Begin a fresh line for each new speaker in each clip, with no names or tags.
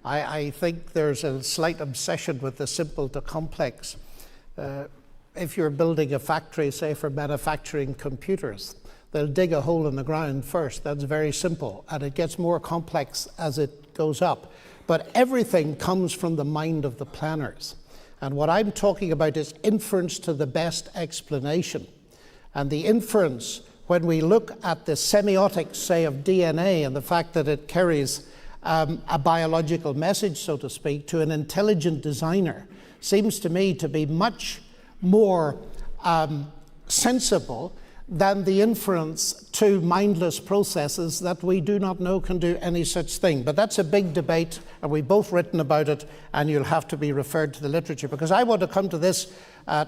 I think there's a slight obsession with the simple to complex. If you're building a factory, say for manufacturing computers, they'll dig a hole in the ground first. That's very simple, and it gets more complex as it goes up. But everything comes from the mind of the planners. And what I'm talking about is inference to the best explanation. And the inference, when we look at the semiotics, say, of DNA and the fact that it carries a biological message, so to speak, to an intelligent designer, seems to me to be much more sensible than the inference to mindless processes that we do not know can do any such thing. But that's a big debate, and we've both written about it, and you'll have to be referred to the literature, because I want to come to this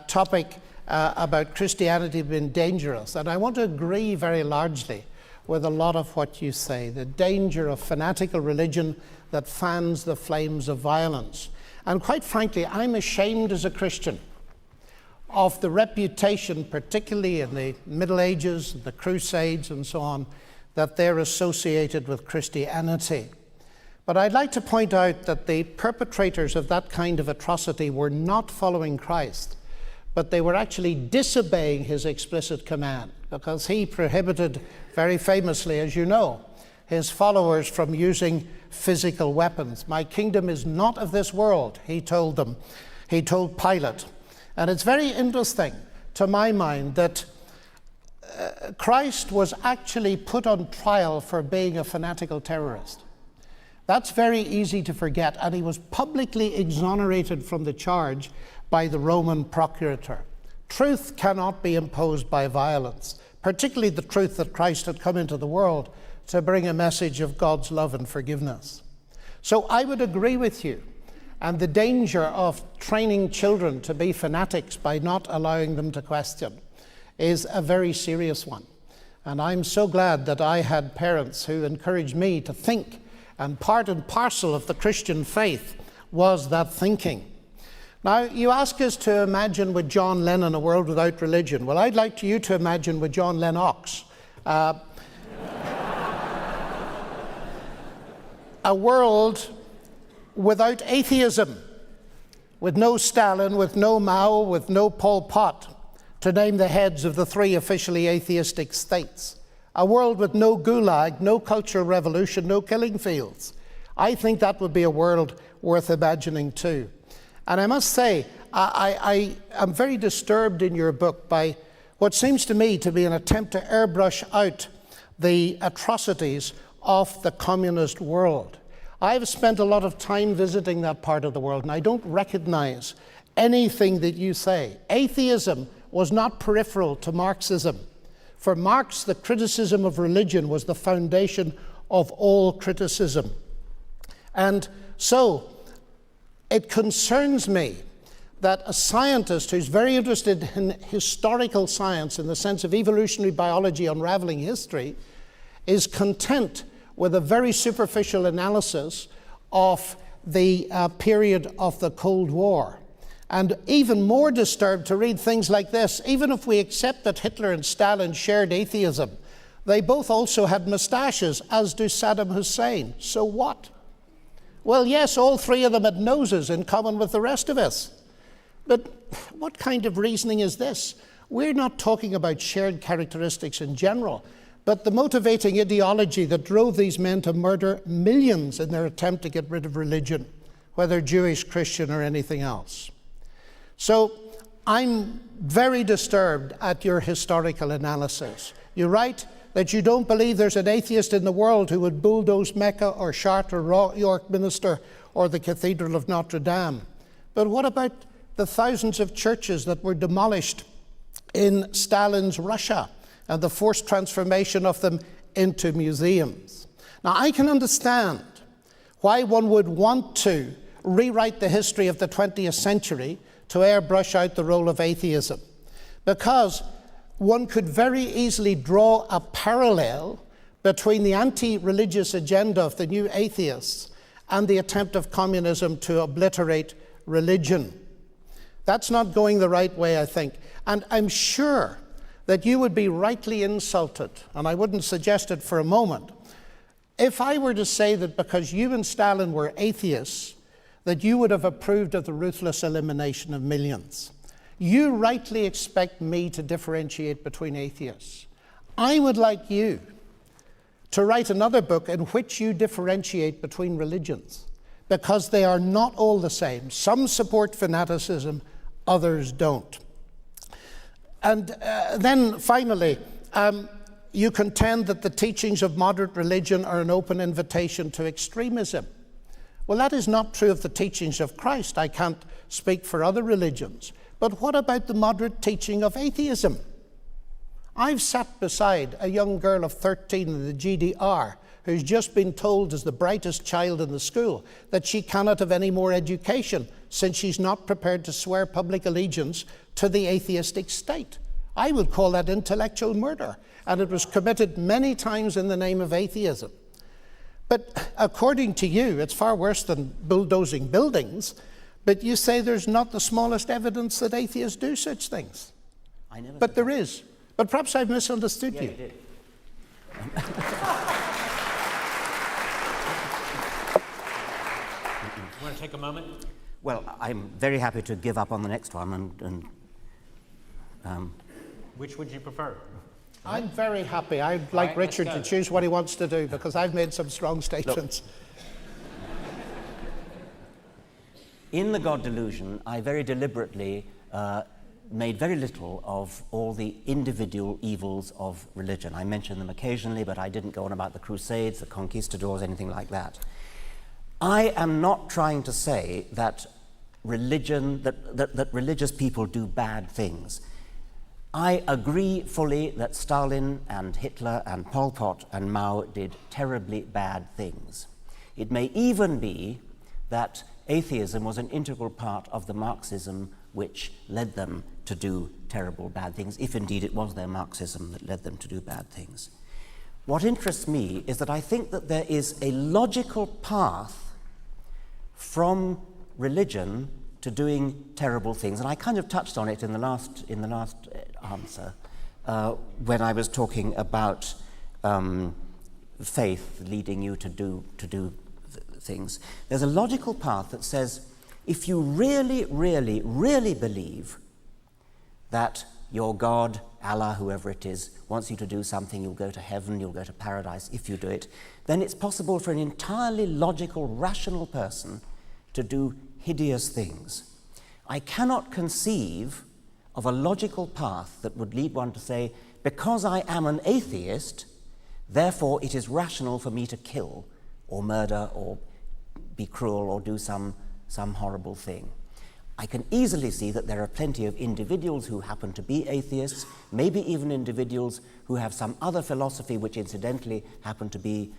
topic about Christianity being dangerous, and I want to agree very largely with a lot of what you say, the danger of fanatical religion that fans the flames of violence. And quite frankly, I'm ashamed as a Christian of the reputation, particularly in the Middle Ages, the Crusades and so on, that they're associated with Christianity. But I'd like to point out that the perpetrators of that kind of atrocity were not following Christ, but they were actually disobeying his explicit command, because he prohibited, very famously, as you know, his followers from using physical weapons. My kingdom is not of this world, he told them. He told Pilate. And it's very interesting, to my mind, that Christ was actually put on trial for being a fanatical terrorist. That's very easy to forget, and he was publicly exonerated from the charge by the Roman procurator. Truth cannot be imposed by violence, particularly the truth that Christ had come into the world to bring a message of God's love and forgiveness. So I would agree with you, and the danger of training children to be fanatics by not allowing them to question is a very serious one. And I'm so glad that I had parents who encouraged me to think, and part and parcel of the Christian faith was that thinking. Now, you ask us to imagine with John Lennon a world without religion. Well, I'd like you to imagine with John Lennox a world without atheism, with no Stalin, with no Mao, with no Pol Pot, to name the heads of the 3 officially atheistic states. A world with no gulag, no cultural revolution, no killing fields. I think that would be a world worth imagining too. And I must say, I am very disturbed in your book by what seems to me to be an attempt to airbrush out the atrocities of the communist world. I've spent a lot of time visiting that part of the world, and I don't recognize anything that you say. Atheism was not peripheral to Marxism. For Marx, the criticism of religion was the foundation of all criticism. And so, it concerns me that a scientist who's very interested in historical science in the sense of evolutionary biology unraveling history is content with a very superficial analysis of the period of the Cold War. And even more disturbed to read things like this: even if we accept that Hitler and Stalin shared atheism, they both also had moustaches, as do Saddam Hussein. So what? Well, yes, all 3 of them had noses in common with the rest of us. But what kind of reasoning is this? We're not talking about shared characteristics in general, but the motivating ideology that drove these men to murder millions in their attempt to get rid of religion, whether Jewish, Christian, or anything else. So I'm very disturbed at your historical analysis. You write that you don't believe there's an atheist in the world who would bulldoze Mecca or Chartres or York Minster or the Cathedral of Notre Dame. But what about the thousands of churches that were demolished in Stalin's Russia and the forced transformation of them into museums? Now, I can understand why one would want to rewrite the history of the 20th century to airbrush out the role of atheism, because one could very easily draw a parallel between the anti-religious agenda of the new atheists and the attempt of communism to obliterate religion. That's not going the right way, I think. And I'm sure that you would be rightly insulted, and I wouldn't suggest it for a moment, If I were to say that because you and Stalin were atheists, that you would have approved of the ruthless elimination of millions, you rightly expect me to differentiate between atheists. I would like you to write another book in which you differentiate between religions, because they are not all the same. Some support fanaticism, others don't. And then finally, you contend that the teachings of moderate religion are an open invitation to extremism. Well, that is not true of the teachings of Christ. I can't speak for other religions. But what about the moderate teaching of atheism? I've sat beside a young girl of 13 in the GDR who's just been told as the brightest child in the school that she cannot have any more education since she's not prepared to swear public allegiance to the atheistic state. I would call that intellectual murder, and it was committed many times in the name of atheism. But according to you, it's far worse than bulldozing buildings, but you say there's not the smallest evidence that atheists do such things. But there is. But perhaps I've misunderstood you.
You did.
Want to take a moment?
Well, I'm very happy to give up on the next one and
Which would you prefer?
I'm very happy. I'd like Richard to choose what he wants to do, because I've made some strong statements.
In The God Delusion, I very deliberately made very little of all the individual evils of religion. I mentioned them occasionally, but I didn't go on about the Crusades, the conquistadors, anything like that. I am not trying to say that that religious people do bad things. I agree fully that Stalin and Hitler and Pol Pot and Mao did terribly bad things. It may even be that atheism was an integral part of the Marxism which led them to do terrible bad things, if indeed it was their Marxism that led them to do bad things. What interests me is that I think that there is a logical path from religion to doing terrible things, and I kind of touched on it in the last answer when I was talking about faith leading you to do things. There's a logical path that says if you really, really, really believe that your God, Allah, whoever it is, wants you to do something, you'll go to heaven, you'll go to paradise if you do it, then it's possible for an entirely logical, rational person to do hideous things. I cannot conceive of a logical path that would lead one to say, because I am an atheist, therefore it is rational for me to kill or murder or be cruel or do some horrible thing. I can easily see that there are plenty of individuals who happen to be atheists, maybe even individuals who have some other philosophy which incidentally happen to be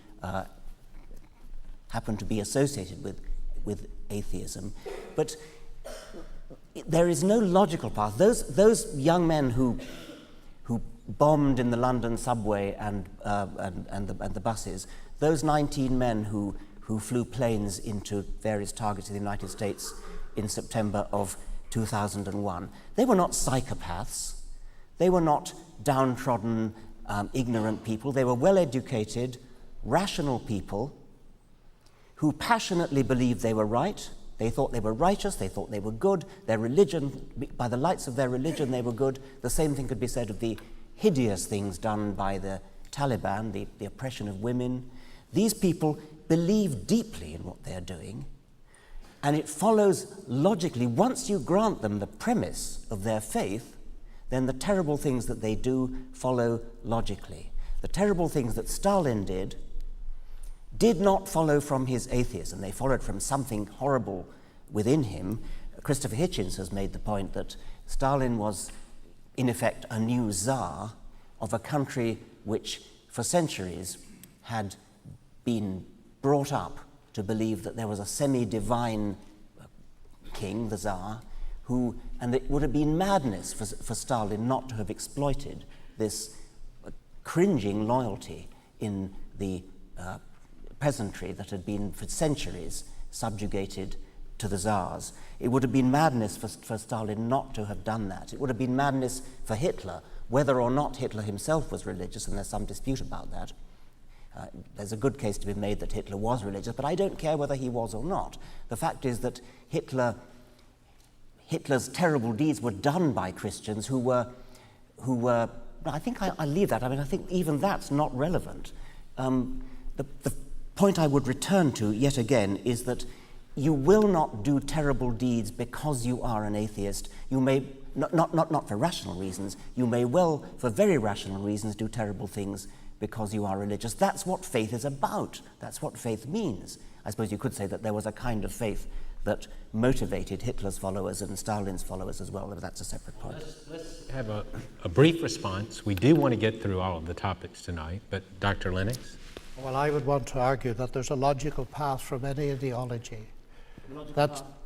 associated with atheism. But there is no logical path. Those young men who bombed in the London subway and the buses, those 19 men who flew planes into various targets in the United States in September of 2001, they were not psychopaths. They were not downtrodden, ignorant people. They were well-educated, rational people who passionately believed they were right. They thought they were righteous, they thought they were good. Their religion, by the lights of their religion, they were good. The same thing could be said of the hideous things done by the Taliban, the oppression of women. These people believe deeply in what they're doing, and it follows logically, once you grant them the premise of their faith, then the terrible things that they do follow logically. The terrible things that Stalin did not follow from his atheism. They followed from something horrible within him. Christopher Hitchens has made the point that Stalin was, in effect, a new Tsar of a country which, for centuries, had been brought up to believe that there was a semi-divine king, the Tsar, and it would have been madness for Stalin not to have exploited this cringing loyalty in the peasantry that had been for centuries subjugated to the Tsars. It would have been madness for Stalin not to have done that. It would have been madness for Hitler, whether or not Hitler himself was religious, and there's some dispute about that. There's a good case to be made that Hitler was religious, but I don't care whether he was or not. The fact is that Hitler's terrible deeds were done by Christians who were I think I leave that. I mean, I think even that's not relevant. The point I would return to yet again is that you will not do terrible deeds because you are an atheist. You may, not for rational reasons, you may well, for very rational reasons, do terrible things because you are religious. That's what faith is about. That's what faith means. I suppose you could say that there was a kind of faith that motivated Hitler's followers and Stalin's followers as well, but that's a separate point.
Let's have a brief response. We do want to get through all of the topics tonight, but Dr. Lennox?
Well, I would want to argue that there's a logical path from any ideology.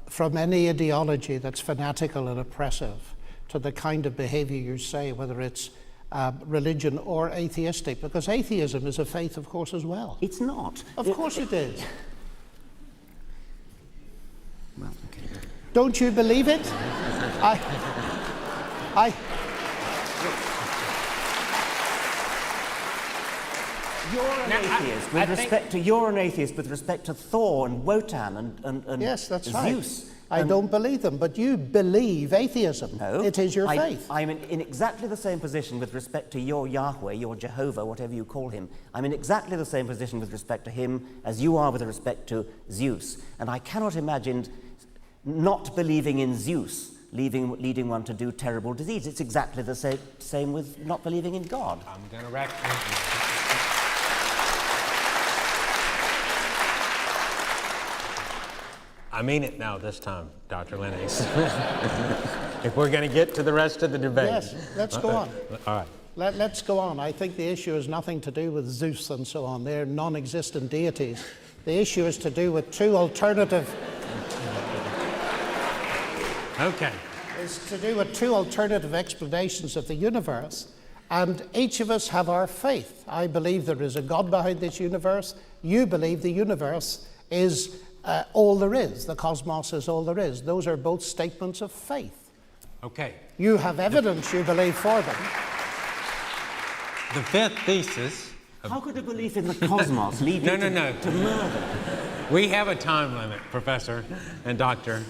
From any ideology that's fanatical and oppressive to the kind of behavior you say, whether it's religion or atheistic, because atheism is a faith, of course, as well.
It's not.
Of course it is.
Well, okay.
Don't you believe it?
You're an atheist with respect to you're an atheist with respect to Thor and Wotan and
Yes, that's
Zeus.
right. I don't believe them, but you believe atheism.
No,
it is your faith.
I'm in exactly the same position with respect to your Yahweh, your Jehovah, whatever you call him. I'm in exactly the same position with respect to him as you are with respect to Zeus. And I cannot imagine not believing in Zeus leading one to do terrible deeds. It's exactly the same with not believing in God.
I'm going to wrap. I mean it now this time, Dr. Lennox. If we're going to get to the rest of the debate.
Yes, let's go on.
All right.
Let's go on. I think the issue has nothing to do with Zeus and so on. They're non-existent deities. The issue is to do with two alternative...
Okay.
Is to do with two alternative explanations of the universe. And each of us have our faith. I believe there is a God behind this universe. You believe the universe is all there is. The cosmos is all there is. Those are both statements of faith.
Okay.
You have evidence you believe for them.
The fifth thesis.
How could a belief in the cosmos lead you to murder?
We have a time limit, Professor and Doctor.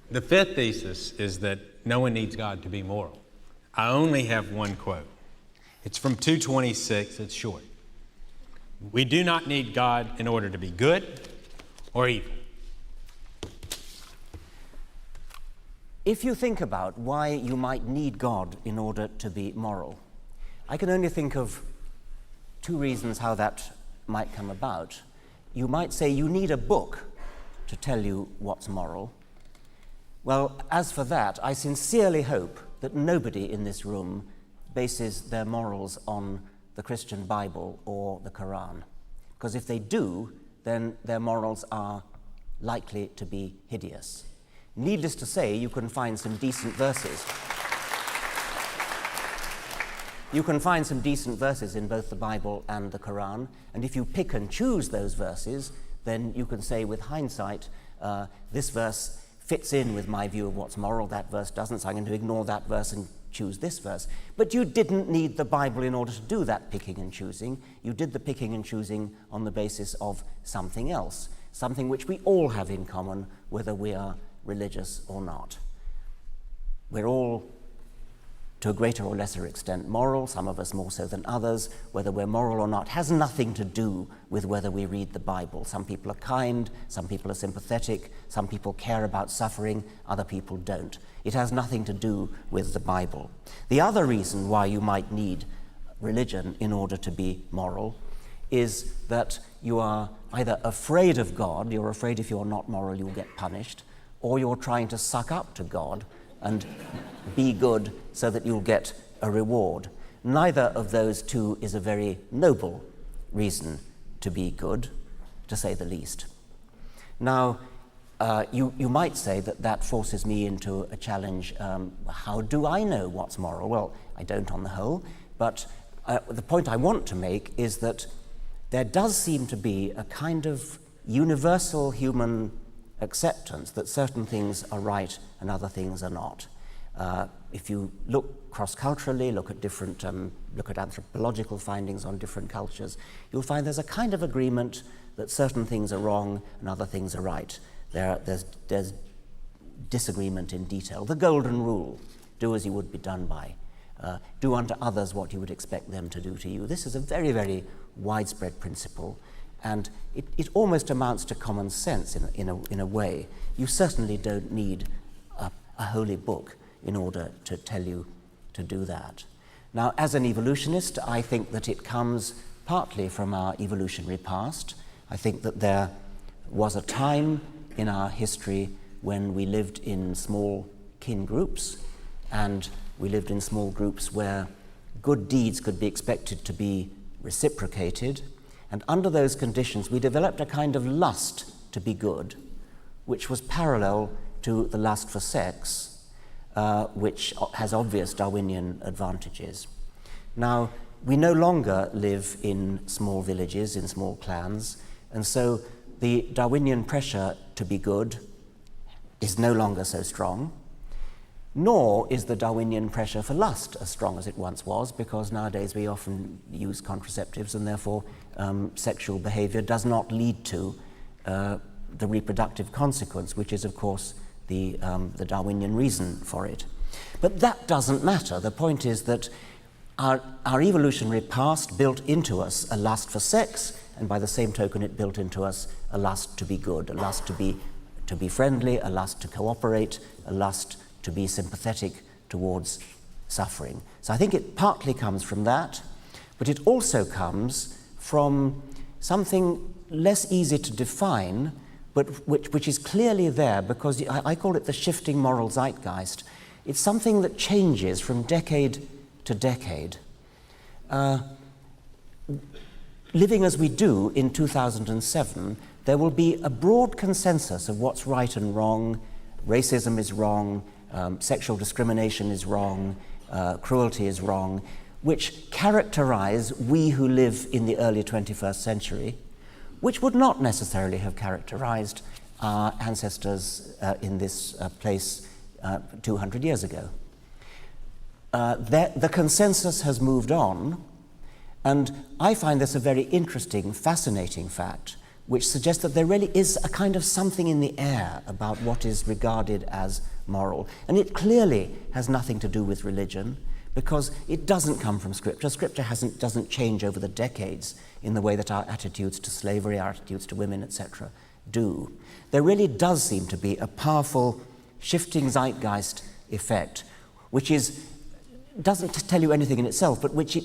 The fifth thesis is that no one needs God to be moral. I only have one quote. It's from 226. It's short. We do not need God in order to be good or evil.
If you think about why you might need God in order to be moral, I can only think of two reasons how that might come about. You might say you need a book to tell you what's moral. Well, as for that, I sincerely hope that nobody in this room bases their morals on the Christian Bible or the Quran. Because if they do, then their morals are likely to be hideous. Needless to say, you can find some decent verses. You can find some decent verses in both the Bible and the Quran, and if you pick and choose those verses, then you can say with hindsight, this verse fits in with my view of what's moral, that verse doesn't, so I'm going to ignore that verse and choose this verse. But you didn't need the Bible in order to do that picking and choosing. You did the picking and choosing on the basis of something else, something which we all have in common, whether we are religious or not. We're all, to a greater or lesser extent, moral, some of us more so than others. Whether we're moral or not has nothing to do with whether we read the Bible. Some people are kind, some people are sympathetic, some people care about suffering, other people don't. It has nothing to do with the Bible. The other reason why you might need religion in order to be moral is that you are either afraid of God, you're afraid if you're not moral you'll get punished, or you're trying to suck up to God and be good so that you'll get a reward. Neither of those two is a very noble reason to be good, to say the least. Now, you might say that forces me into a challenge. How do I know what's moral? Well, I don't on the whole, but the point I want to make is that there does seem to be a kind of universal human acceptance that certain things are right and other things are not. If you look cross-culturally, look at anthropological findings on different cultures, you'll find there's a kind of agreement that certain things are wrong and other things are right. There's disagreement in detail. The golden rule: do as you would be done by. Do unto others what you would expect them to do to you. This is a very, very widespread principle, and it almost amounts to common sense in a way. You certainly don't need a holy book in order to tell you to do that. Now, as an evolutionist, I think that it comes partly from our evolutionary past. I think that there was a time in our history when we lived in small kin groups, and we lived in small groups where good deeds could be expected to be reciprocated, and under those conditions we developed a kind of lust to be good, which was parallel to the lust for sex, which has obvious Darwinian advantages. Now, we no longer live in small villages, in small clans, and so the Darwinian pressure to be good is no longer so strong, nor is the Darwinian pressure for lust as strong as it once was, because nowadays we often use contraceptives, and therefore sexual behavior does not lead to the reproductive consequence, which is, of course, the Darwinian reason for it. But that doesn't matter. The point is that our evolutionary past built into us a lust for sex, and by the same token it built into us a lust to be good, a lust to be friendly, a lust to cooperate, a lust to be sympathetic towards suffering. So I think it partly comes from that, but it also comes from something less easy to define, but which is clearly there, because I call it the shifting moral zeitgeist. It's something that changes from decade to decade. Living as we do in 2007, there will be a broad consensus of what's right and wrong. Racism is wrong, sexual discrimination is wrong, cruelty is wrong, which characterize we who live in the early 21st century, which would not necessarily have characterized our ancestors in this place 200 years ago. The consensus has moved on, and I find this a very interesting, fascinating fact, which suggests that there really is a kind of something in the air about what is regarded as moral. And it clearly has nothing to do with religion, because it doesn't come from Scripture. Scripture doesn't change over the decades in the way that our attitudes to slavery, our attitudes to women, etc. do. There really does seem to be a powerful shifting zeitgeist effect, which doesn't tell you anything in itself, but which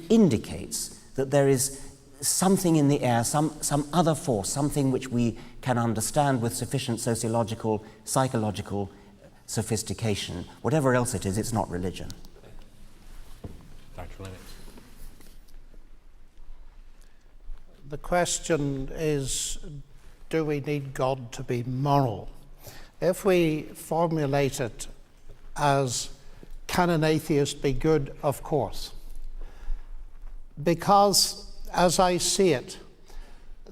indicates that there is something in the air, some other force, something which we can understand with sufficient sociological, psychological sophistication. Whatever else it is, it's not religion.
Dr. Lennox.
The question is, do we need God to be moral? If we formulate it as, can an atheist be good? Of course. Because, as I see it,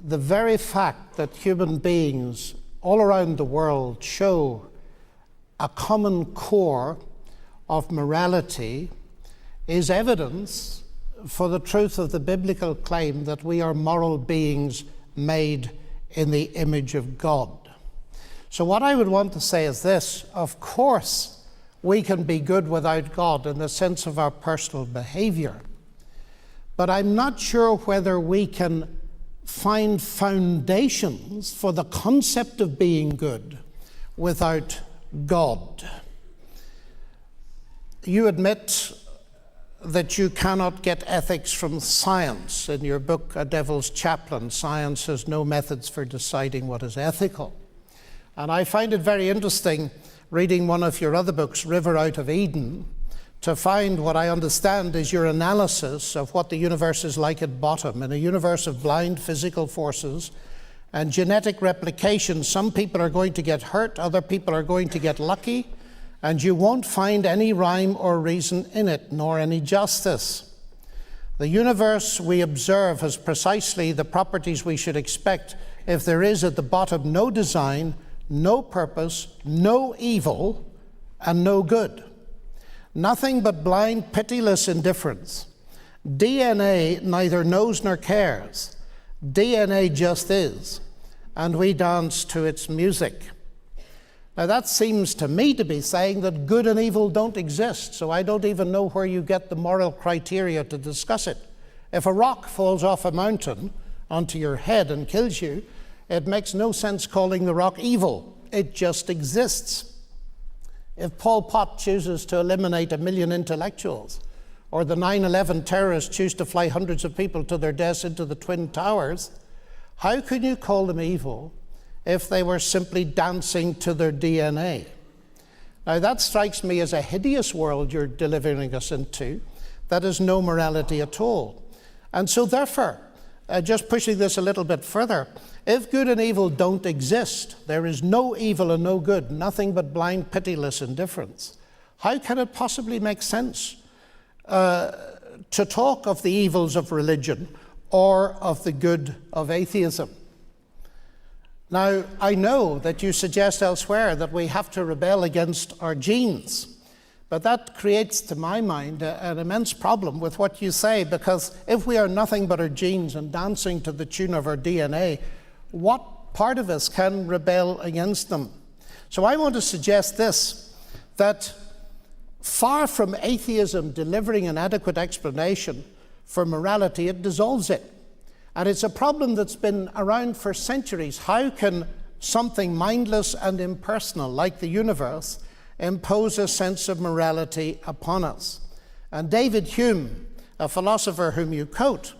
the very fact that human beings all around the world show a common core of morality is evidence for the truth of the biblical claim that we are moral beings made in the image of God. So what I would want to say is this: of course we can be good without God in the sense of our personal behavior, but I'm not sure whether we can find foundations for the concept of being good without God. You admit that you cannot get ethics from science. In your book, A Devil's Chaplain, science has no methods for deciding what is ethical. And I find it very interesting, reading one of your other books, River Out of Eden, to find what I understand is your analysis of what the universe is like at bottom. In a universe of blind physical forces and genetic replication, some people are going to get hurt, other people are going to get lucky, and you won't find any rhyme or reason in it, nor any justice. The universe we observe has precisely the properties we should expect if there is at the bottom no design, no purpose, no evil, and no good. Nothing but blind, pitiless indifference. DNA neither knows nor cares. DNA just is, and we dance to its music. Now that seems to me to be saying that good and evil don't exist, so I don't even know where you get the moral criteria to discuss it. If a rock falls off a mountain onto your head and kills you, it makes no sense calling the rock evil. It just exists. If Pol Pot chooses to eliminate 1 million intellectuals, or the 9/11 terrorists choose to fly hundreds of people to their deaths into the Twin Towers, how can you call them evil if they were simply dancing to their DNA? Now that strikes me as a hideous world you're delivering us into, that is no morality at all. And so therefore, just pushing this a little bit further, if good and evil don't exist, there is no evil and no good, nothing but blind, pitiless indifference, how can it possibly make sense to talk of the evils of religion or of the good of atheism? Now, I know that you suggest elsewhere that we have to rebel against our genes, but that creates, to my mind, an immense problem with what you say, because if we are nothing but our genes and dancing to the tune of our DNA, what part of us can rebel against them? So I want to suggest this, that far from atheism delivering an adequate explanation for morality, it dissolves it. And it's a problem that's been around for centuries. How can something mindless and impersonal like the universe impose a sense of morality upon us? And David Hume, a philosopher whom you quote,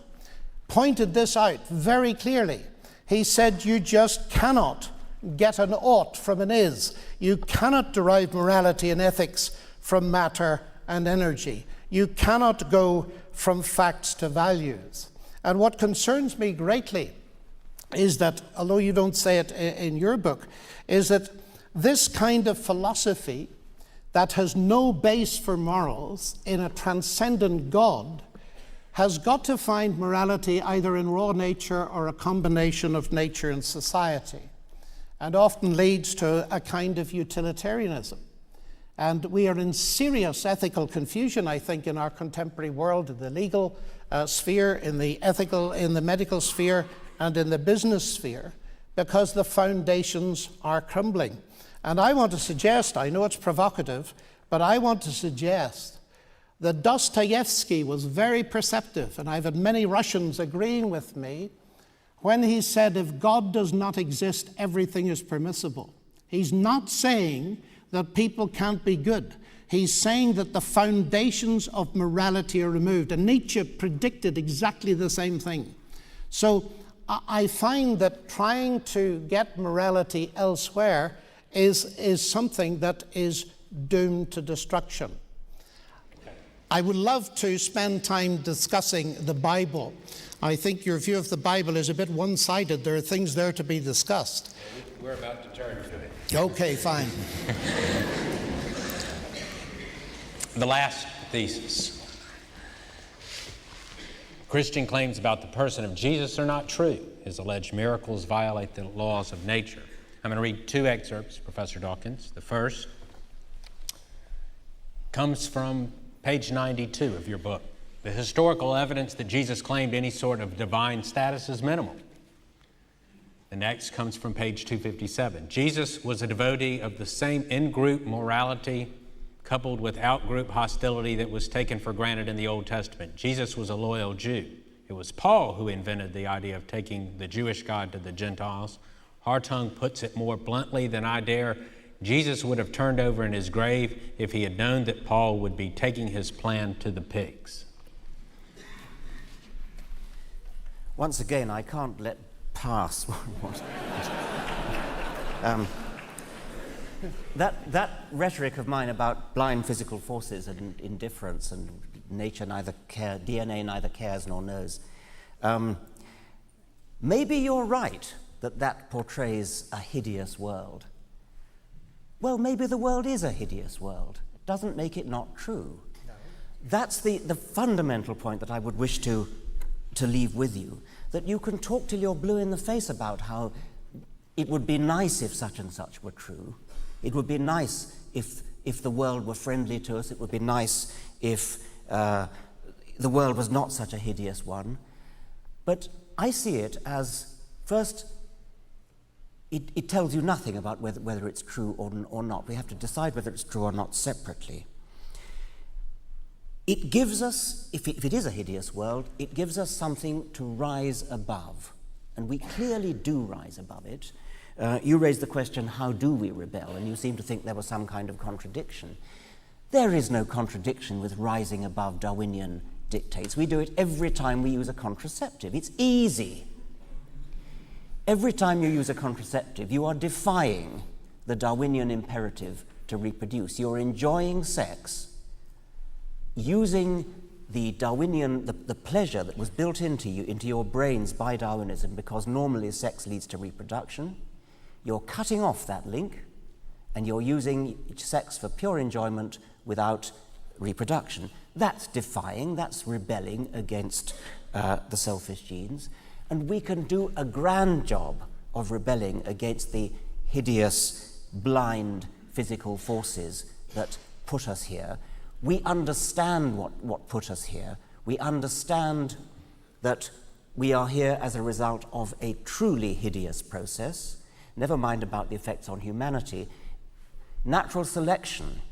pointed this out very clearly. He said, you just cannot get an ought from an is. You cannot derive morality and ethics from matter and energy. You cannot go from facts to values. And what concerns me greatly is that, although you don't say it in your book, is that this kind of philosophy that has no base for morals in a transcendent God has got to find morality either in raw nature or a combination of nature and society, and often leads to a kind of utilitarianism. And we are in serious ethical confusion, I think, in our contemporary world, in the legal sphere, in the ethical, in the medical sphere, and in the business sphere, because the foundations are crumbling. And I want to suggest, I know it's provocative, but I want to suggest that Dostoevsky was very perceptive, and I've had many Russians agreeing with me, when he said, if God does not exist, everything is permissible. He's not saying that people can't be good. He's saying that the foundations of morality are removed. And Nietzsche predicted exactly the same thing. So I find that trying to get morality elsewhere is something that is doomed to destruction. I would love to spend time discussing the Bible. I think your view of the Bible is a bit one-sided. There are things there to be discussed.
We're about to turn to it.
Okay, fine.
The last thesis. Christian claims about the person of Jesus are not true. His alleged miracles violate the laws of nature. I'm going to read two excerpts, Professor Dawkins. The first comes from page 92 of your book. The historical evidence that Jesus claimed any sort of divine status is minimal. The next comes from page 257. Jesus was a devotee of the same in-group morality coupled with out-group hostility that was taken for granted in the Old Testament. Jesus was a loyal Jew. It was Paul who invented the idea of taking the Jewish God to the Gentiles. Hartung puts it more bluntly than I dare. Jesus would have turned over in his grave if he had known that Paul would be taking his plan to the pigs.
Once again, I can't let pass that rhetoric of mine about blind physical forces and indifference and nature neither care, DNA neither cares nor knows. Maybe you're right that portrays a hideous world. Well, maybe the world is a hideous world. It doesn't make it not true. No. That's the fundamental point that I would wish to leave with you, that you can talk till you're blue in the face about how it would be nice if such and such were true. It would be nice if if the world were friendly to us. It would be nice if the world was not such a hideous one. But I see it as, first, it tells you nothing about whether it's true or not. We have to decide whether it's true or not separately. It gives us, if it is a hideous world, it gives us something to rise above. And we clearly do rise above it. You raised the question, how do we rebel? And you seem to think there was some kind of contradiction. There is no contradiction with rising above Darwinian dictates. We do it every time we use a contraceptive. It's easy. Every time you use a contraceptive, you are defying the Darwinian imperative to reproduce. You're enjoying sex using the Darwinian, the pleasure that was built into you, into your brains by Darwinism, because normally sex leads to reproduction. You're cutting off that link, and you're using sex for pure enjoyment without reproduction. That's defying, that's rebelling against the selfish genes. And we can do a grand job of rebelling against the hideous, blind physical forces that put us here. We understand what put us here. We understand that we are here as a result of a truly hideous process. Never mind about the effects on humanity. Natural selection,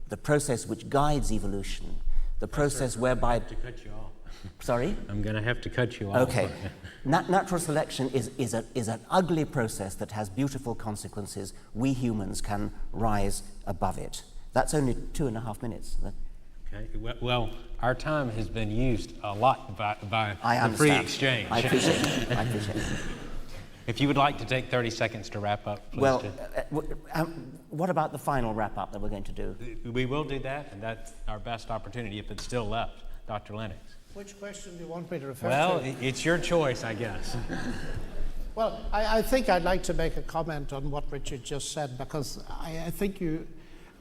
the process which guides evolution, the process whereby...
I have to cut you off.
Sorry?
I'm going to have to cut you off.
Okay. Natural selection is an ugly process that has beautiful consequences. We humans can rise above it. That's only 2.5 minutes.
Okay. Well, our time has been used a lot by the free exchange.
I appreciate it. I appreciate it.
If you would like to take 30 seconds to wrap up, please
Well,
do.
what about the final wrap-up that we're going to do?
We will do that, and that's our best opportunity if it's still left. Dr. Lennox.
Which question do you want me to refer
Well,
to?
it's your choice, I guess.
Well, I think I'd like to make a comment on what Richard just said, because I think you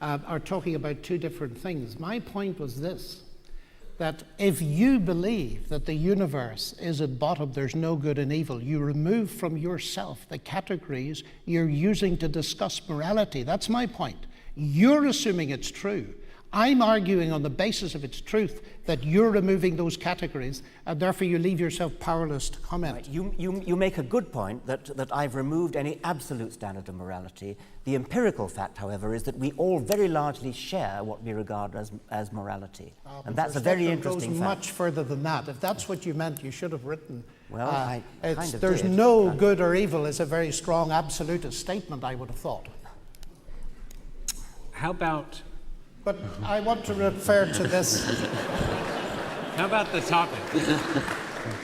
are talking about two different things. My point was this, that if you believe that the universe is at bottom, there's no good and evil, you remove from yourself the categories you're using to discuss morality. That's my point. You're assuming it's true. I'm arguing on the basis of its truth that you're removing those categories, and therefore you leave yourself powerless to comment.
Right. You make a good point that I've removed any absolute standard of morality. The empirical fact, however, is that we all very largely share what we regard as morality. And that's a very interesting
goes
fact.
much further than that. If that's what you meant, you should have written.
Well, I kind of
there's
did.
no good or evil is a very strong absolutist statement, I would have thought.
How about...
But I want to refer to this.
How about the topic?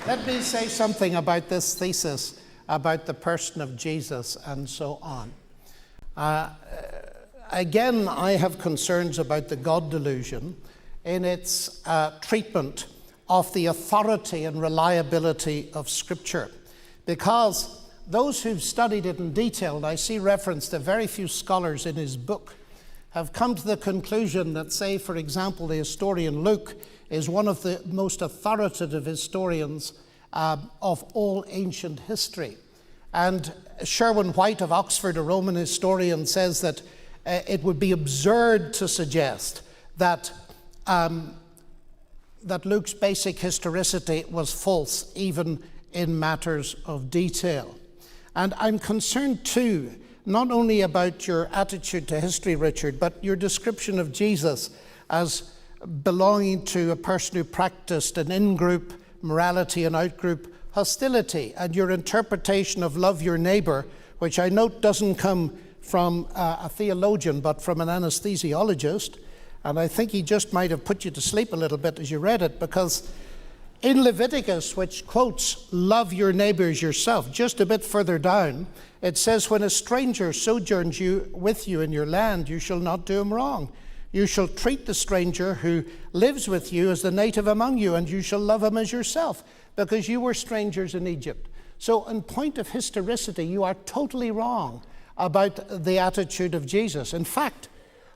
Let me say something about this thesis about the person of Jesus and so on. Again, I have concerns about the God delusion in its treatment of the authority and reliability of Scripture. Because those who've studied it in detail, and I see reference to very few scholars in his book, have come to the conclusion that, say, for example, the historian Luke is one of the most authoritative historians of all ancient history. And Sherwin White of Oxford, a Roman historian, says that it would be absurd to suggest that Luke's basic historicity was false, even in matters of detail. And I'm concerned too, not only about your attitude to history, Richard, but your description of Jesus as belonging to a person who practiced an in-group morality and out-group hostility, and your interpretation of love your neighbor, which I note doesn't come from a theologian, but from an anesthesiologist. And I think he just might have put you to sleep a little bit as you read it, because in Leviticus, which quotes love your neighbors yourself, just a bit further down, it says, when a stranger sojourns with you in your land, you shall not do him wrong. You shall treat the stranger who lives with you as the native among you, and you shall love him as yourself, because you were strangers in Egypt. So in point of historicity, you are totally wrong about the attitude of Jesus. In fact,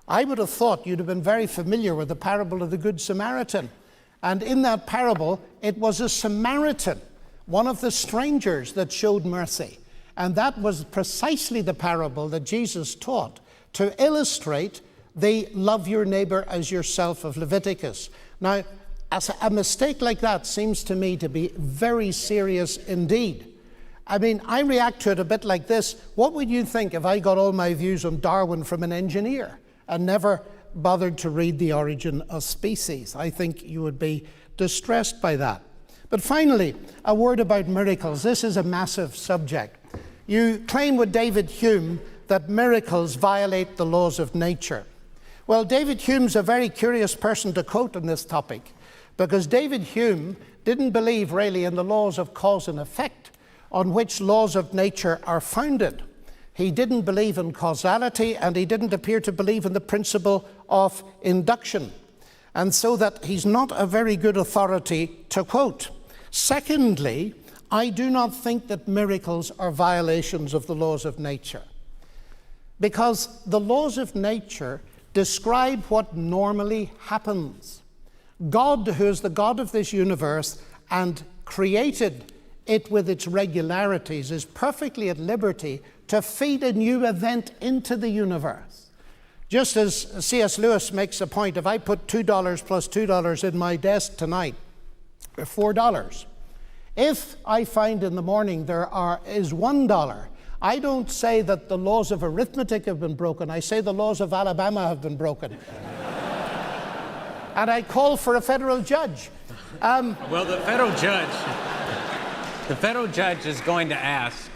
I would have thought you'd have been very familiar with the parable of the Good Samaritan. And in that parable, it was a Samaritan, one of the strangers, that showed mercy. And that was precisely the parable that Jesus taught to illustrate the love your neighbor as yourself of Leviticus. Now, a mistake like that seems to me to be very serious indeed. I mean, I react to it a bit like this. What would you think if I got all my views on Darwin from an engineer and never bothered to read The Origin of Species? I think you would be distressed by that. But finally, a word about miracles. This is a massive subject. You claim with David Hume that miracles violate the laws of nature. Well, David Hume's a very curious person to quote on this topic, because David Hume didn't believe really in the laws of cause and effect on which laws of nature are founded. He didn't believe in causality, and he didn't appear to believe in the principle of induction. And so that he's not a very good authority to quote. Secondly, I do not think that miracles are violations of the laws of nature, because the laws of nature describe what normally happens. God, who is the God of this universe and created it with its regularities, is perfectly at liberty to feed a new event into the universe. Just as C.S. Lewis makes a point, if I put $2 plus $2 in my desk tonight, $4. If I find in the morning is $1, I don't say that the laws of arithmetic have been broken. I say the laws of Alabama have been broken. And I call for a federal judge.
Well, the federal judge is going to ask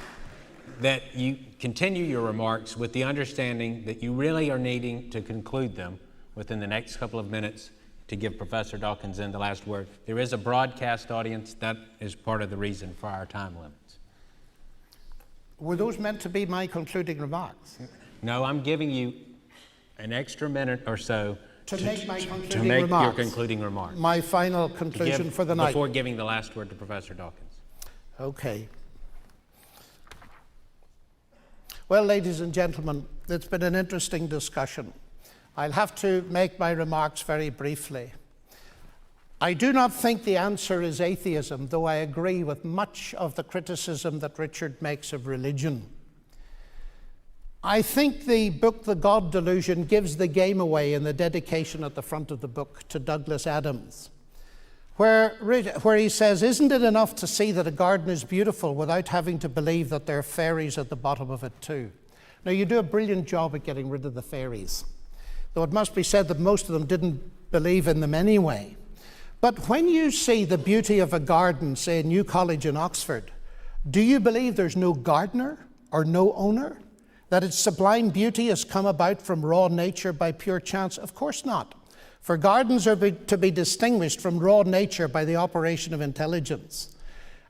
that you continue your remarks with the understanding that you really are needing to conclude them within the next couple of minutes to give Professor Dawkins the last word. There is a broadcast audience. That is part of the reason for our time limits.
Were those meant to be my concluding remarks?
No, I'm giving you an extra minute or so
to make my concluding
to make
remarks.
your concluding remarks.
My final conclusion for the night.
Before giving the last word to Professor Dawkins.
Okay. Well, ladies and gentlemen, it's been an interesting discussion. I'll have to make my remarks very briefly. I do not think the answer is atheism, though I agree with much of the criticism that Richard makes of religion. I think the book, The God Delusion, gives the game away in the dedication at the front of the book to Douglas Adams, where he says, "Isn't it enough to see that a garden is beautiful without having to believe that there are fairies at the bottom of it too?" Now, you do a brilliant job at getting rid of the fairies, though it must be said that most of them didn't believe in them anyway. But when you see the beauty of a garden, say in New College in Oxford, do you believe there's no gardener or no owner? That its sublime beauty has come about from raw nature by pure chance? Of course not. For gardens are to be distinguished from raw nature by the operation of intelligence.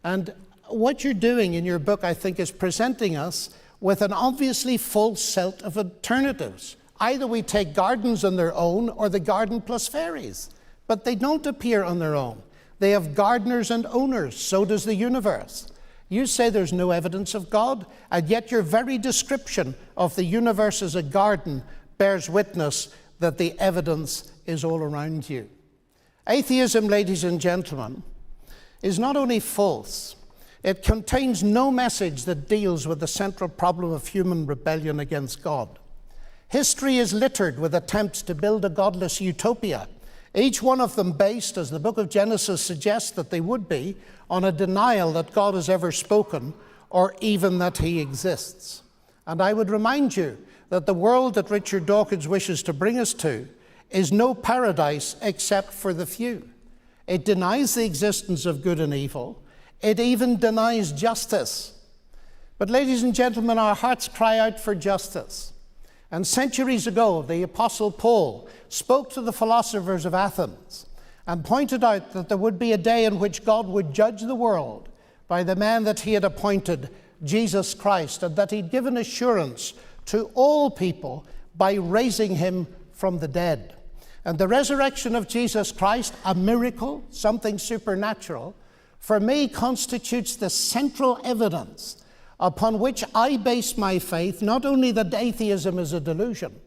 And what you're doing in your book, I think, is presenting us with an obviously false set of alternatives. Either we take gardens on their own or the garden plus fairies. But they don't appear on their own. They have gardeners and owners. So does the universe. You say there's no evidence of God, and yet your very description of the universe as a garden bears witness that the evidence is all around you. Atheism, ladies and gentlemen, is not only false, it contains no message that deals with the central problem of human rebellion against God. History is littered with attempts to build a godless utopia, each one of them based, as the book of Genesis suggests that they would be, on a denial that God has ever spoken or even that he exists. And I would remind you that the world that Richard Dawkins wishes to bring us to is no paradise except for the few. It denies the existence of good and evil. It even denies justice. But ladies and gentlemen, our hearts cry out for justice. And centuries ago, the Apostle Paul spoke to the philosophers of Athens and pointed out that there would be a day in which God would judge the world by the man that he had appointed, Jesus Christ, and that he'd given assurance to all people by raising him from the dead. And the resurrection of Jesus Christ, a miracle, something supernatural, for me constitutes the central evidence upon which I base my faith, not only that atheism is a delusion,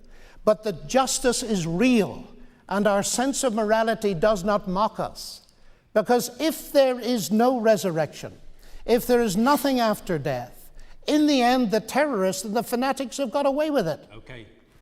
but that justice is real and our sense of morality does not mock us. Because if there is no resurrection, if there is nothing after death, in the end, the terrorists and the fanatics have got away with it.
Okay.